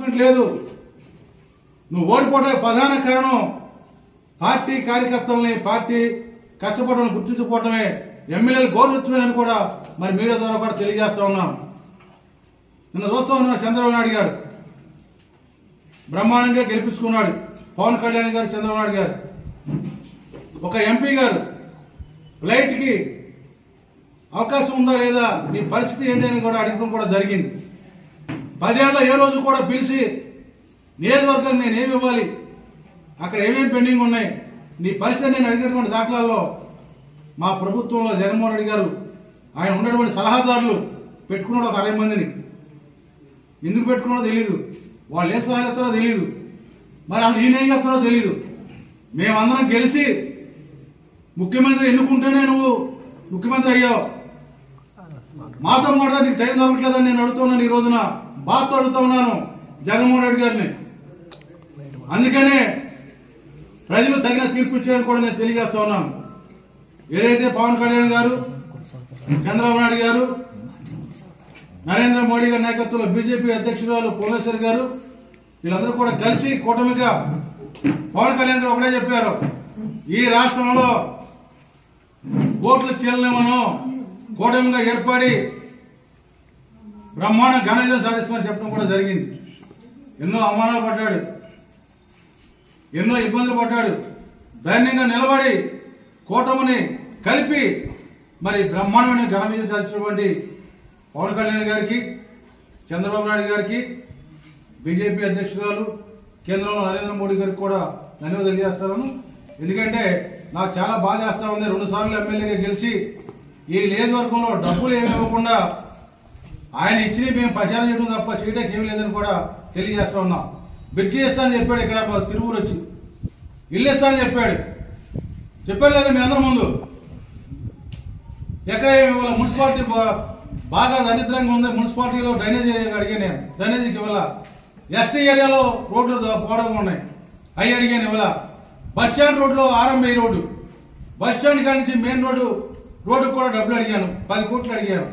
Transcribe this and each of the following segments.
Development లేదు. నువ్వు ఓడిపోవడానికి ప్రధాన కారణం పార్టీ కార్యకర్తలని, పార్టీ కష్టపడడం గుర్తించుకోవడమే, ఎమ్మెల్యేలు గౌరవించమని కూడా మరి మీడియా ద్వారా కూడా తెలియజేస్తా ఉన్నాం. నిన్న చూస్తా ఉన్నాం, చంద్రబాబు నాయుడు గారు బ్రహ్మాండంగా గెలిపించుకున్నాడు. పవన్ కళ్యాణ్ గారు, చంద్రబాబు నాయుడు గారు, ఒక ఎంపీ గారు ఫ్లైట్కి అవకాశం ఉందా లేదా, నీ పరిస్థితి ఏంటి అని కూడా అడగడం కూడా జరిగింది. 10 ఏళ్ళ ఏ రోజు కూడా పిలిచి నియోజకవర్గాన్ని నేను ఏమి ఇవ్వాలి, అక్కడ ఏమేమి పెండింగ్ ఉన్నాయి, నీ పరిస్థితి నేను అడిగినటువంటి దాఖలాల్లో మా ప్రభుత్వంలో జగన్మోహన్ రెడ్డి గారు ఆయన ఉన్నటువంటి సలహాదారులు పెట్టుకున్నాడు ఒక 60 మందిని. ఎందుకు పెట్టుకున్నాడో తెలియదు, వాళ్ళు ఏం సలహా చెప్తారో తెలియదు, మరి అసలు ఈయన ఏం చెప్తారో తెలియదు. మేమందరం గెలిచి ముఖ్యమంత్రి ఎన్నుకుంటేనే నువ్వు ముఖ్యమంత్రి అయ్యావు, మాతో మాట్లాడ నీకు టైం దొరకట్లేదని నేను అడుగుతున్నాను. ఈ రోజున బాధతో అడుగుతా ఉన్నాను జగన్మోహన్ రెడ్డి గారిని. అందుకనే ప్రజలు తగిన తీర్పు ఇచ్చారని కూడా నేను తెలియజేస్తా ఉన్నాను. ఏదైతే పవన్ కళ్యాణ్ గారు, చంద్రబాబు నాయుడు గారు, నరేంద్ర మోడీ గారి నాయకత్వంలో బీజేపీ అధ్యక్షురాలు పురంధేశ్వరి గారు వీళ్ళందరూ కూడా కలిసి కూటమిగా పవన్ కళ్యాణ్ గారు ఒకటే చెప్పారు, ఈ రాష్ట్రంలో ఓట్లు చెల్లలేమను కూటమిగా ఏర్పడి బ్రహ్మాండ ఘన విజయం సాధిస్తామని చెప్పడం కూడా జరిగింది. ఎన్నో అవమానాలు పడ్డాడు, ఎన్నో ఇబ్బందులు పడ్డాడు, ధైర్యంగా నిలబడి కూటమిని కలిపి మరి బ్రహ్మాండమైన ఘన విజయం సాధించినటువంటి పవన్ కళ్యాణ్ గారికి, చంద్రబాబు నాయుడు గారికి, బీజేపీ అధ్యక్షురాలు కేంద్రంలో నరేంద్ర మోడీ గారికి కూడా ధన్యవాదాలు తెలియజేస్తాను. ఎందుకంటే నాకు చాలా బాధ వేస్తా ఉంది, 2 సార్లు ఎమ్మెల్యేగా గెలిచి ఈ నియోజకవర్గంలో డబ్బులు ఏమి ఇవ్వకుండా ఆయన ఇచ్చినవి మేము ప్రచారం చేయడం తప్ప చేయడానికి ఏమి లేదని కూడా తెలియజేస్తా ఉన్నాం. బ్రిడ్జి ఇస్తానని చెప్పాడు, ఇక్కడ తిరువురు వచ్చి ఇల్లు ఇస్తానని చెప్పాడు లేదా మీ అందరి ముందు. ఎక్కడ ఏమి ఇవ్వాలి, మున్సిపాలిటీ బాగా దరిద్రంగా ఉంది, మున్సిపాలిటీలో డ్రైనేజీ అడిగాను నేను, డ్రైనేజీకి ఇవ్వాల. ఎస్టీ ఏరియాలో రోడ్లు పోవడం ఉన్నాయి, అవి అడిగాను ఇవ్వాల. బస్ స్టాండ్ రోడ్లో ఆర్ఎంఐ రోడ్డు, బస్ స్టాండ్ కాడి నుంచి మెయిన్ రోడ్డుకు కూడా డబ్బులు అడిగాను, 10 కోట్లు అడిగాను.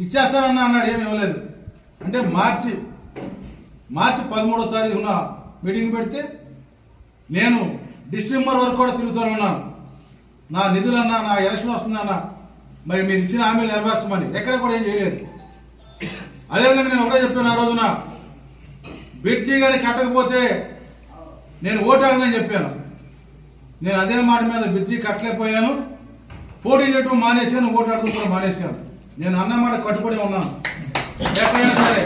ఇచ్చేస్తానన్నా అన్నాడు, ఏమి ఇవ్వలేదు. అంటే మార్చి 13వ తారీఖున మీటింగ్ పెడితే నేను డిసెంబర్ వరకు కూడా తిరుగుతూనే ఉన్నాను. నా నిధులన్నా, నా ఎలక్షన్ వస్తుందన్నా, మరి మీరు ఇచ్చిన హామీలు నెరవేర్చమని ఎక్కడ కూడా ఏం చేయలేదు. అదేవిధంగా నేను ఒకటే చెప్పాను, ఆ రోజున బ్రిడ్జి గారికి కట్టకపోతే నేను ఓటాడనని చెప్పాను. నేను అదే మాట మీద బ్రిడ్జి కట్టలేకపోయాను, పోటీ చేయడం మానేశాను, ఓటాడటం కూడా మానేశాను. నేను అన్న మాట కట్టుబడి ఉన్నాను. ఎక్కడైనా సరే